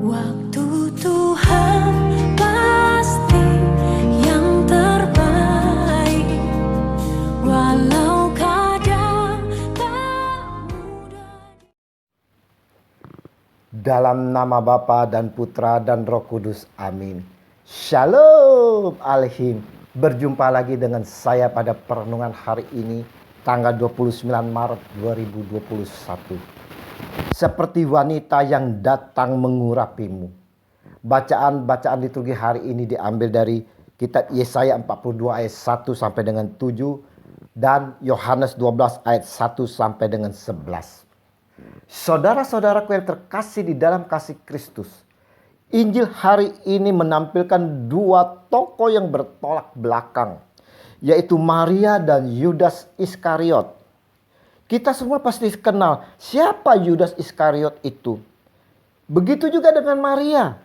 Waktu Tuhan pasti yang terbaik, walau kadang tak mudah. Dalam nama Bapa dan Putra dan Roh Kudus, amin. Shalom Alhim. Berjumpa lagi dengan saya pada perenungan hari ini, tanggal 29 Maret 2021. Seperti wanita yang datang mengurapimu. Bacaan liturgi hari ini diambil dari kitab Yesaya 42 ayat 1 sampai dengan 7 dan Yohanes 12 ayat 1 sampai dengan 11. Saudara-saudaraku yang terkasih di dalam kasih Kristus, Injil hari ini menampilkan dua tokoh yang bertolak belakang, yaitu Maria dan Yudas Iskariot. Kita semua pasti kenal siapa Yudas Iskariot itu. Begitu juga dengan Maria.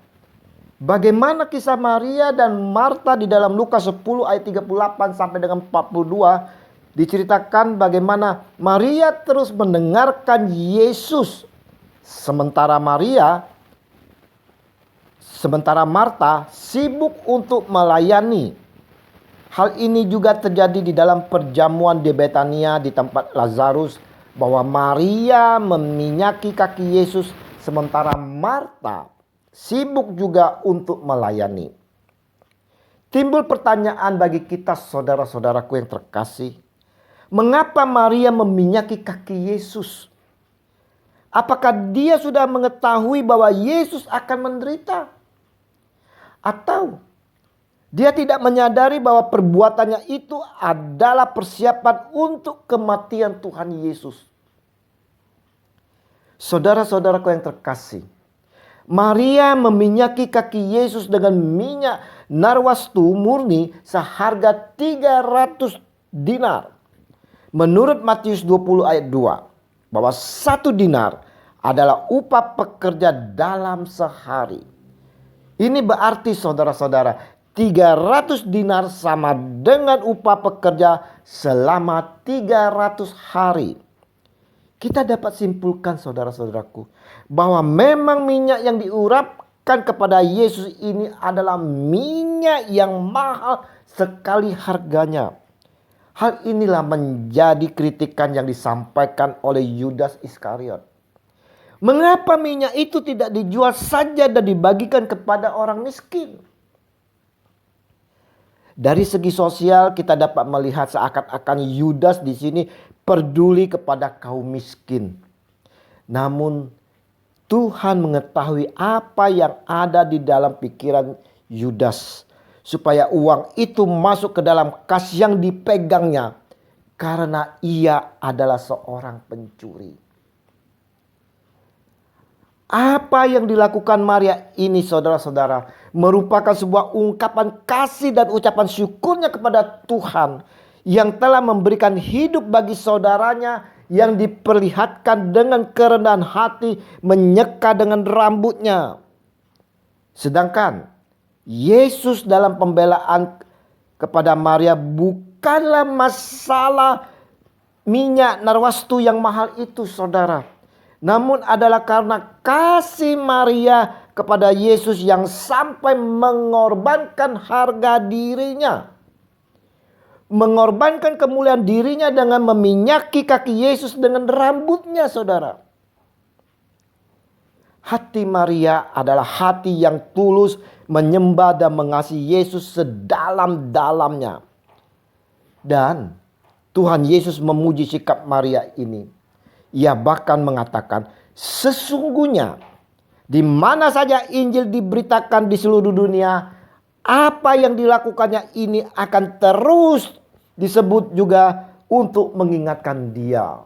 Bagaimana kisah Maria dan Marta di dalam Lukas 10 ayat 38 sampai dengan 42 diceritakan bagaimana Maria terus mendengarkan Yesus. Sementara Marta sibuk untuk melayani. Hal ini juga terjadi di dalam perjamuan di Betania di tempat Lazarus, bahwa Maria meminyaki kaki Yesus sementara Marta sibuk juga untuk melayani. Timbul pertanyaan bagi kita saudara-saudaraku yang terkasih. Mengapa Maria meminyaki kaki Yesus? Apakah dia sudah mengetahui bahwa Yesus akan menderita? Atau dia tidak menyadari bahwa perbuatannya itu adalah persiapan untuk kematian Tuhan Yesus? Saudara-saudaraku yang terkasih, Maria meminyaki kaki Yesus dengan minyak narwastu murni seharga 300 dinar. Menurut Matius 20 ayat 2, bahwa 1 dinar adalah upah pekerja dalam sehari. Ini berarti saudara-saudara, 300 dinar sama dengan upah pekerja selama 300 hari. Kita dapat simpulkan saudara-saudaraku, bahwa memang minyak yang diurapkan kepada Yesus ini adalah minyak yang mahal sekali harganya. Hal inilah menjadi kritikan yang disampaikan oleh Yudas Iskariot. Mengapa minyak itu tidak dijual saja dan dibagikan kepada orang miskin? Dari segi sosial kita dapat melihat seakan-akan Yudas di sini peduli kepada kaum miskin. Namun Tuhan mengetahui apa yang ada di dalam pikiran Yudas, supaya uang itu masuk ke dalam kas yang dipegangnya, karena ia adalah seorang pencuri. Apa yang dilakukan Maria ini saudara-saudara merupakan sebuah ungkapan kasih dan ucapan syukurnya kepada Tuhan yang telah memberikan hidup bagi saudaranya yang diperlihatkan dengan kerendahan hati menyeka dengan rambutnya. Sedangkan Yesus dalam pembelaan kepada Maria bukanlah masalah minyak narwastu yang mahal itu saudara. Namun adalah karena kasih Maria kepada Yesus yang sampai mengorbankan harga dirinya. Mengorbankan kemuliaan dirinya dengan meminyaki kaki Yesus dengan rambutnya saudara. Hati Maria adalah hati yang tulus menyembah dan mengasihi Yesus sedalam-dalamnya. Dan Tuhan Yesus memuji sikap Maria ini. Ia bahkan mengatakan, sesungguhnya di mana saja Injil diberitakan di seluruh dunia, apa yang dilakukannya ini akan terus disebut juga untuk mengingatkan dia.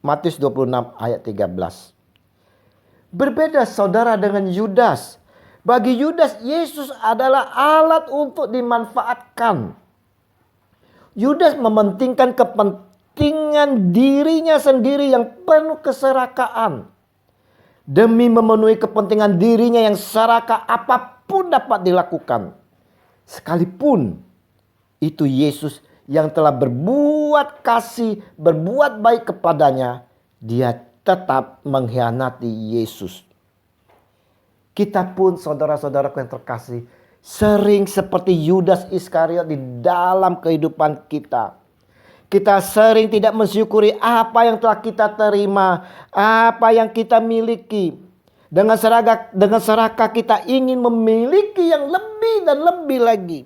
Matius 26 ayat 13. Berbeda saudara dengan Yudas. Bagi Yudas, Yesus adalah alat untuk dimanfaatkan. Yudas mementingkan kepentingan dirinya sendiri yang penuh keserakaan. Demi memenuhi kepentingan dirinya yang serakah, apapun dapat dilakukan. Sekalipun itu Yesus yang telah berbuat kasih, berbuat baik kepadanya, dia tetap mengkhianati Yesus. Kita pun saudara-saudaraku yang terkasih, sering seperti Yudas Iskariot di dalam kehidupan kita. Kita sering tidak mensyukuri apa yang telah kita terima, apa yang kita miliki. Dengan serakah kita ingin memiliki yang lebih dan lebih lagi.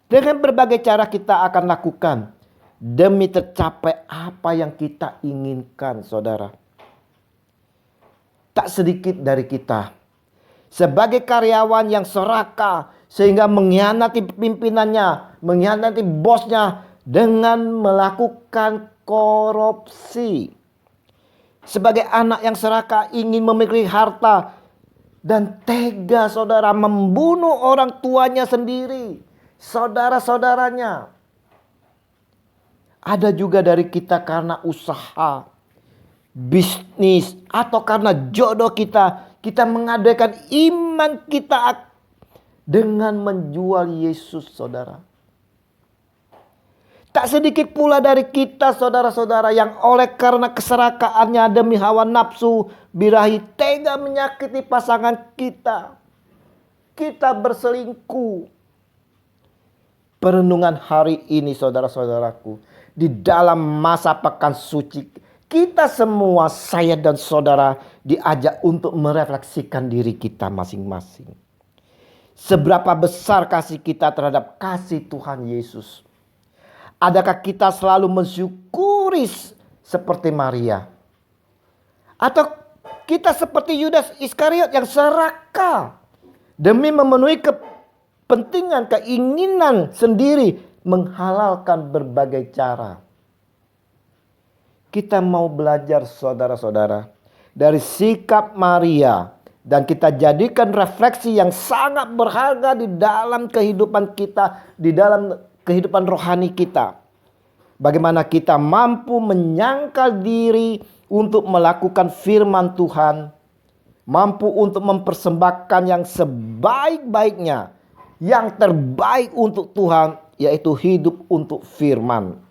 Dengan berbagai cara kita akan lakukan demi tercapai apa yang kita inginkan, saudara. Tak sedikit dari kita sebagai karyawan yang serakah sehingga mengkhianati pimpinannya, mengkhianati bosnya dengan melakukan korupsi. Sebagai anak yang serakah ingin memiliki harta dan tega, saudara, membunuh orang tuanya sendiri, saudara-saudaranya. Ada juga dari kita karena usaha, bisnis, atau karena jodoh kita mengadakan iman kita dengan menjual Yesus, saudara. Tak sedikit pula dari kita, saudara-saudara, yang oleh karena keserakahannya demi hawa nafsu birahi tega menyakiti pasangan kita. Kita berselingkuh. Perenungan hari ini, saudara-saudaraku, di dalam masa pekan suci, kita semua, saya dan saudara, diajak untuk merefleksikan diri kita masing-masing. Seberapa besar kasih kita terhadap kasih Tuhan Yesus? Adakah kita selalu mensyukuri seperti Maria? Atau kita seperti Yudas Iskariot yang serakah demi memenuhi kepentingan, keinginan sendiri, menghalalkan berbagai cara? Kita mau belajar, saudara-saudara, dari sikap Maria, dan kita jadikan refleksi yang sangat berharga di dalam kehidupan kita, di dalam kehidupan rohani kita. Bagaimana kita mampu menyangkal diri untuk melakukan firman Tuhan, mampu untuk mempersembahkan yang sebaik-baiknya, yang terbaik untuk Tuhan, yaitu hidup untuk firman.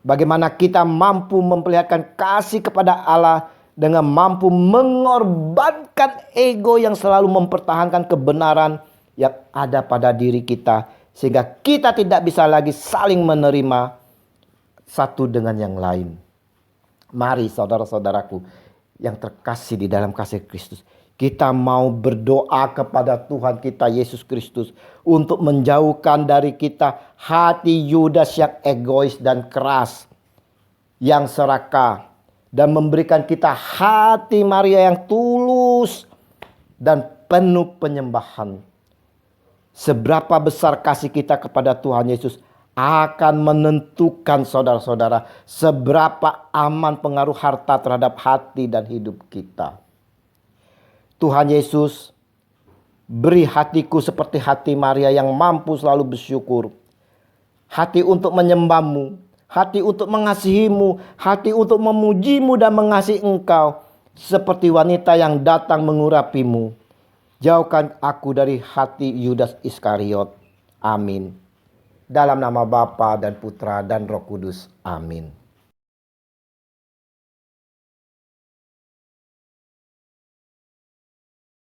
Bagaimana kita mampu memperlihatkan kasih kepada Allah dengan mampu mengorbankan ego yang selalu mempertahankan kebenaran yang ada pada diri kita, sehingga kita tidak bisa lagi saling menerima satu dengan yang lain. Mari, saudara-saudaraku yang terkasih di dalam kasih Kristus, kita mau berdoa kepada Tuhan kita Yesus Kristus untuk menjauhkan dari kita hati Yudas yang egois dan keras, yang serakah, dan memberikan kita hati Maria yang tulus dan penuh penyembahan. Seberapa besar kasih kita kepada Tuhan Yesus akan menentukan, saudara-saudara, seberapa aman pengaruh harta terhadap hati dan hidup kita. Tuhan Yesus, beri hatiku seperti hati Maria yang mampu selalu bersyukur. Hati untuk menyembah-Mu, hati untuk mengasihi-Mu, hati untuk memuji-Mu dan mengasihi Engkau, seperti wanita yang datang mengurapi-Mu. Jauhkan aku dari hati Yudas Iskariot. Amin. Dalam nama Bapa dan Putra dan Roh Kudus. Amin.